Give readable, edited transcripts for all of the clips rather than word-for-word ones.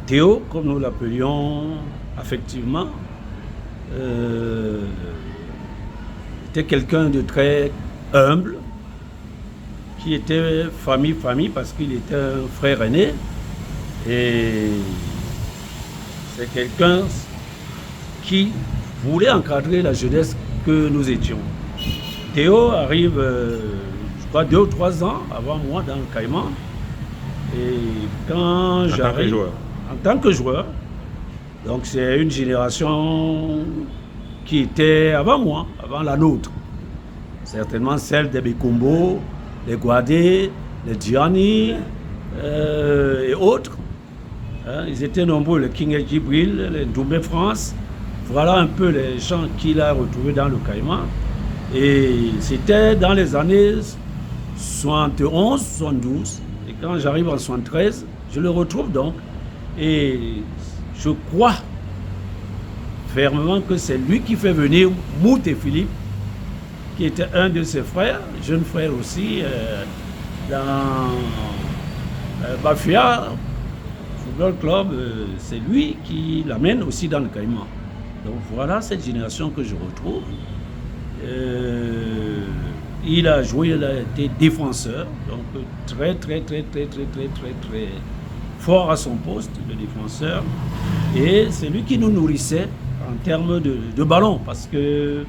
Théo, comme nous l'appelions affectivement, était quelqu'un de très humble, qui était famille parce qu'il était un frère aîné. Et c'est quelqu'un qui voulait encadrer la jeunesse que nous étions. Théo arrive, je crois, 2 ou 3 ans avant moi dans le Caïman. Et quand j'arrive en tant que joueur, donc c'est une génération qui était avant moi, avant la nôtre. Certainement celle des Bekombo, les Guadé, les Gianni et autres. Ils étaient nombreux, le King et Djibril, les Doumé France. Voilà un peu les gens qu'il a retrouvés dans le Caïman. Et c'était dans les années 71, 72. Et quand j'arrive en 73, je le retrouve donc. Et je crois fermement que c'est lui qui fait venir Mout et Philippe, qui était un de ses frères, jeune frère aussi, dans Bafia Football Club. C'est lui qui l'amène aussi dans le Caïman. Donc voilà cette génération que je retrouve. Il a joué, il a été défenseur, donc très fort à son poste de défenseur. Et c'est lui qui nous nourrissait en termes de ballon, parce que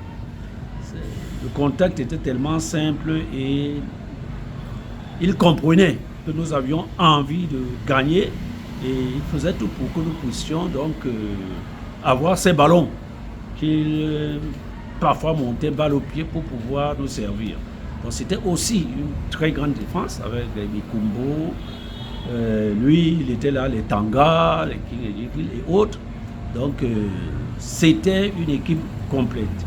le contact était tellement simple et il comprenait que nous avions envie de gagner et il faisait tout pour que nous puissions donc avoir ces ballons qu'il parfois montait balle au pied pour pouvoir nous servir. Donc c'était aussi une très grande défense avec les Mikumbo. Lui, il était là, les Tanga, les King et autres. Donc c'était une équipe complète.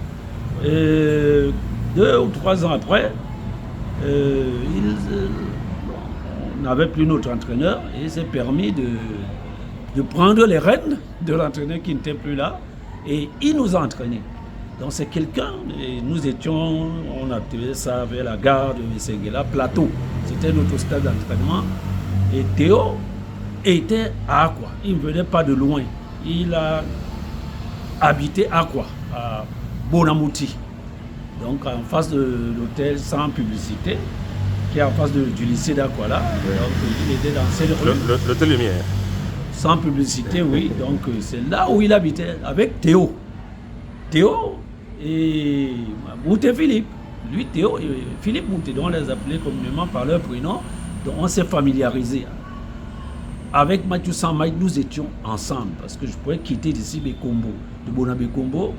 2 ou 3 ans après, on n'avait plus notre entraîneur et il s'est permis de prendre les rênes de l'entraîneur qui n'était plus là et il nous a entraînés. Donc c'est quelqu'un, et nous étions, on appelait ça vers la gare de Messenguela, Plateau. C'était notre stade d'entraînement. Et Théo était à Aqua. Il ne venait pas de loin. Il a habité Aqua, à Bonamouti. Donc en face de l'hôtel sans publicité, qui est en face du lycée d'Aqua là. Donc il était dans cette rue. L'hôtel Lumière. Sans publicité, oui. Donc c'est là où il habitait, avec Théo. Théo et Mouté Philippe. Lui, Théo et Philippe Mouté, dont on les appelait communément par leur prénom. Donc on s'est familiarisé. Avec Mathieu Samaï, nous étions ensemble parce que je pouvais quitter d'ici Bekombo, de Bonabékombo,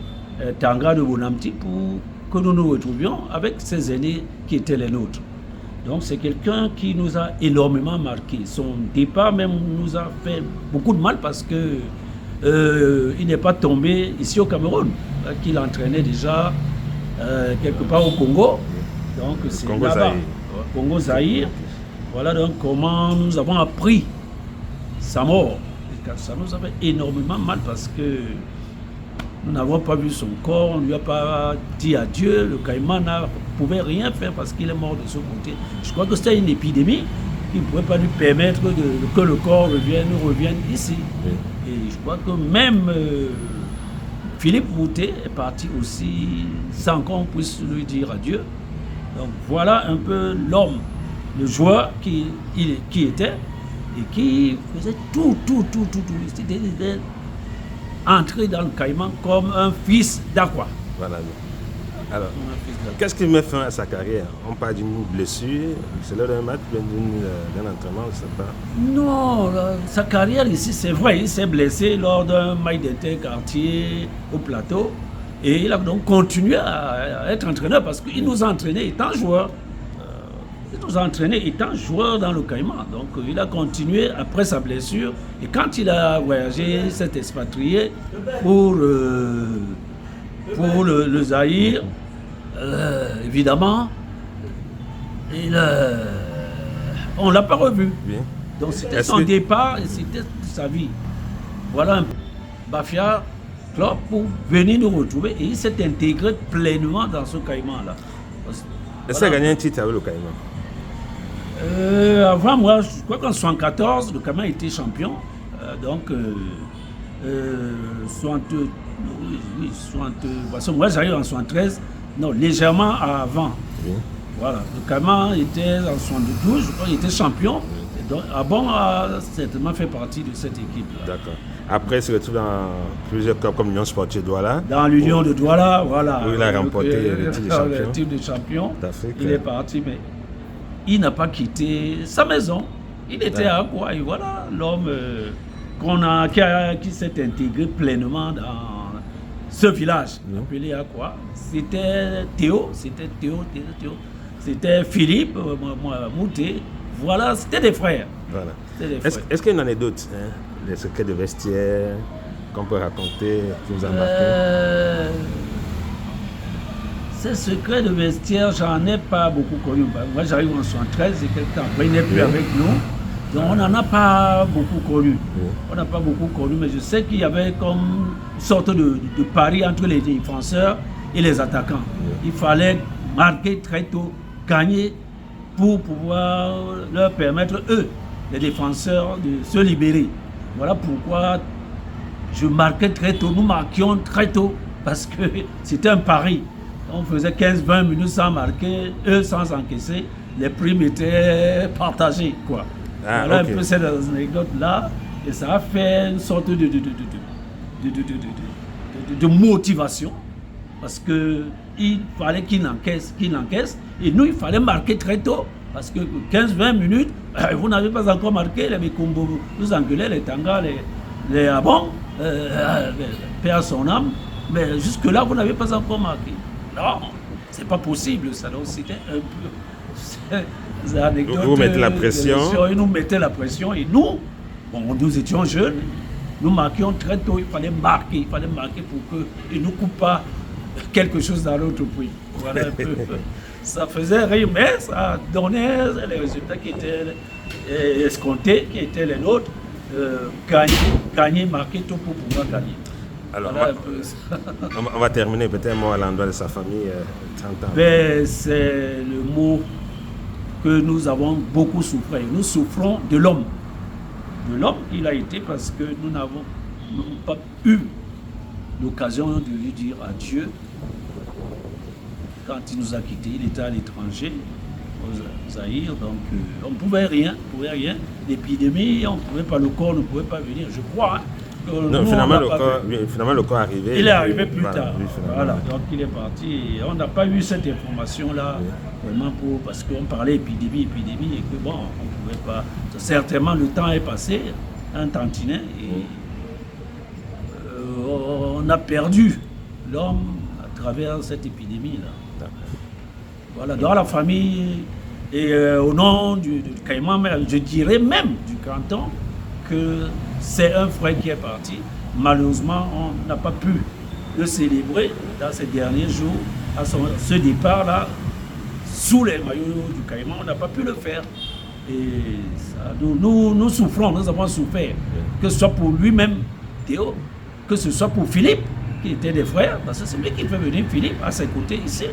Tanga de Bonamti pour que nous nous retrouvions avec ces aînés qui étaient les nôtres. Donc c'est quelqu'un qui nous a énormément marqué. Son départ même nous a fait beaucoup de mal parce que il n'est pas tombé ici au Cameroun, qu'il entraînait déjà quelque part au Congo. Donc c'est là-bas, Congo Zaïre. Voilà donc comment nous avons appris sa mort. Ça nous a fait énormément mal parce que nous n'avons pas vu son corps, on ne lui a pas dit adieu. Le Caïman ne pouvait rien faire parce qu'il est mort de ce côté. Je crois que c'était une épidémie qui ne pouvait pas lui permettre que le corps revienne ici. Et je crois que même Philippe Mouté est parti aussi sans qu'on puisse lui dire adieu. Donc voilà un peu l'homme, le joueur qui était et qui faisait tout. Il était entré dans le Caïman comme un fils d'Aqua. Voilà. Alors, qu'est-ce qui met fin à sa carrière? On parle d'une blessure, c'est l'heure d'un match, d'un entraînement, je ne sais pas. Non, sa carrière ici, c'est vrai, il s'est blessé lors d'un match d'interquartier au Plateau. Et il a donc continué à être entraîneur parce qu'il nous a entraînés étant joueur. Il nous a entraînés étant joueur dans le Caïman. Donc il a continué après sa blessure. Et quand il a voyagé, il s'est expatrié pour le Zaïre. Évidemment, on ne l'a pas revu. Bien. Donc c'était son départ et c'était sa vie. Voilà un peu Bafia Club pour venir nous retrouver. Et il s'est intégré pleinement dans ce Caïman-là. Est-ce qu'il a gagné un titre avec le Caïman? Avant moi, je crois qu'en 74, le Cameroun était champion. Donc, 60, oui, 60, parce que moi j'arrive en 73, non, légèrement avant. Oui. Voilà, le Cameroun était en 72, je crois qu'il était champion. Et donc, Abon a certainement fait partie de cette équipe-là. D'accord. Après, il se retrouve dans plusieurs clubs comme l'Union Sportive Douala. Dans l'Union de Douala, voilà. Où il a remporté le titre de champion. Le titre de champion. d'Afrique. Il est parti, mais il n'a pas quitté sa maison. Il était à quoi? Et voilà, l'homme qui s'est intégré pleinement dans ce village, appelé à quoi? C'était Théo. C'était Philippe, Mouté. Voilà, c'était des frères. Voilà. C'était des frères. Est-ce qu'il y a une anecdote, hein, les secrets de vestiaire qu'on peut raconter, qui vous a marqué? Ces secrets de vestiaire, j'en ai pas beaucoup connu. Moi, j'arrive en 73 et quelqu'un après, il n'est plus avec nous. Donc, on n'en a pas beaucoup connu. On n'a pas beaucoup connu, mais je sais qu'il y avait comme une sorte de pari entre les défenseurs et les attaquants. Il fallait marquer très tôt, gagner pour pouvoir leur permettre, eux, les défenseurs, de se libérer. Voilà pourquoi je marquais très tôt, nous marquions très tôt, parce que c'était un pari. On faisait 15-20 minutes sans marquer, eux sans encaisser, les primes étaient partagées, quoi. Voilà un peu cette anecdote-là, et ça a fait une sorte de motivation, parce qu'il fallait qu'il encaisse, et nous, il fallait marquer très tôt, parce que 15-20 minutes, vous n'avez pas encore marqué, les Mikombo, nous engueulaient, les Tanga, les Abon, paix à son âme, mais jusque-là, vous n'avez pas encore marqué. Non, c'est pas possible, ça, donc c'était un peu... Vous mettez la pression. Ils nous mettaient la pression et nous, nous étions jeunes, nous marquions très tôt, il fallait marquer pour qu'ils ne nous coupent pas quelque chose dans l'autre pays. Voilà un peu. Ça faisait rire, mais ça donnait les résultats qui étaient escomptés, qui étaient les nôtres, gagner, marquer tout pour pouvoir gagner. Alors, voilà on va terminer peut-être un mot à l'endroit de sa famille, 30 ans. Ben, c'est le mot que nous avons beaucoup souffert. Nous souffrons de l'homme. De l'homme qu'il a été, parce que nous n'avons pas eu l'occasion de lui dire adieu. Quand il nous a quittés, il était à l'étranger, au Zaïre, donc on ne pouvait rien. L'épidémie, on ne pouvait pas, le corps ne pouvait pas venir, je crois. Non, finalement, le corps est arrivé. Il est arrivé plus tard. Voilà, donc il est parti. Et on n'a pas eu cette information-là, vraiment parce qu'on parlait épidémie, et que bon, on ne pouvait pas. Certainement, le temps est passé, un tantinet, et on a perdu l'homme à travers cette épidémie-là. Voilà, dans la famille et au nom du Caïman, je dirais même du canton, que c'est un frère qui est parti. Malheureusement, on n'a pas pu le célébrer dans ces derniers jours, à ce départ-là, sous les maillots du Caïman, on n'a pas pu le faire. Et ça, nous souffrons, nous avons souffert, que ce soit pour lui-même, Théo, que ce soit pour Philippe, qui était des frères, parce que c'est lui qui fait venir Philippe à ses côtés ici.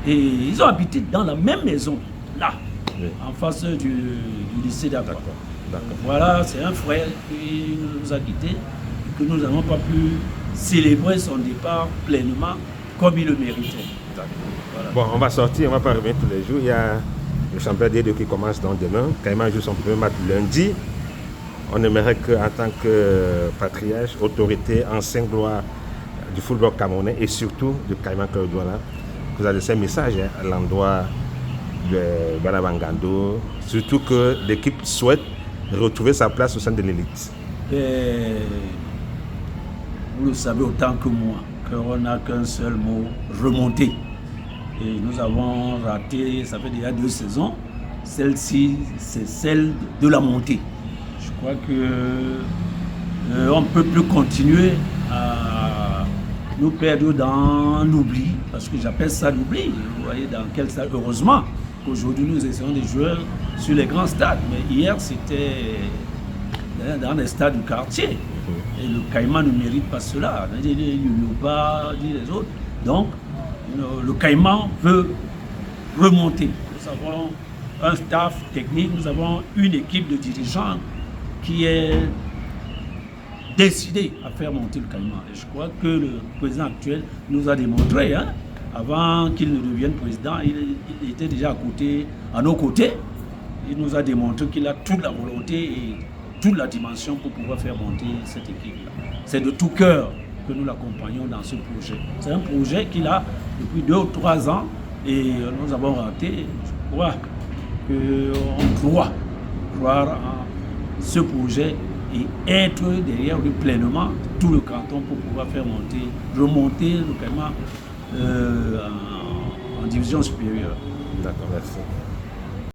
Et ils ont habité dans la même maison, là, en face du lycée d'Aqua. Voilà, c'est un frère qui nous a quittés et que nous n'avons pas pu célébrer son départ pleinement comme il le méritait. Voilà. Bon, on va sortir, on ne va pas revenir tous les jours. Il y a le championnat D2 qui commence donc demain. Caïman joue son premier match lundi. On aimerait qu'en tant que patriarche, autorité, ancien gloire du football camerounais et surtout du Caïman Club Douala, vous avez laissé un message à l'endroit de Banabangando, surtout que l'équipe souhaite retrouver sa place au sein de l'élite. Vous le savez autant que moi, qu'on n'a qu'un seul mot, remonter. Et nous avons raté, ça fait déjà 2 saisons. Celle-ci, c'est celle de la montée. Je crois qu'on ne peut plus continuer à nous perdre dans l'oubli, parce que j'appelle ça l'oubli. Vous voyez dans quel stade, heureusement qu'aujourd'hui nous essayons de jouer sur les grands stades, mais hier c'était dans les stades du quartier. Et le Caïman ne mérite pas cela, ni Yoruba, ni les autres. Donc le Caïman veut remonter. Nous avons un staff technique, nous avons une équipe de dirigeants qui est décidée à faire monter le Caïman. Et je crois que le président actuel nous a démontré, hein, avant qu'il ne devienne président, il était déjà à nos côtés. Il nous a démontré qu'il a toute la volonté et toute la dimension pour pouvoir faire monter cette équipe-là. C'est de tout cœur que nous l'accompagnons dans ce projet. C'est un projet qu'il a depuis 2 ou 3 ans et nous avons raté. Je crois qu'on doit croire en ce projet et être derrière lui pleinement tout le canton pour pouvoir faire remonter le Caïman en division supérieure. D'accord, merci.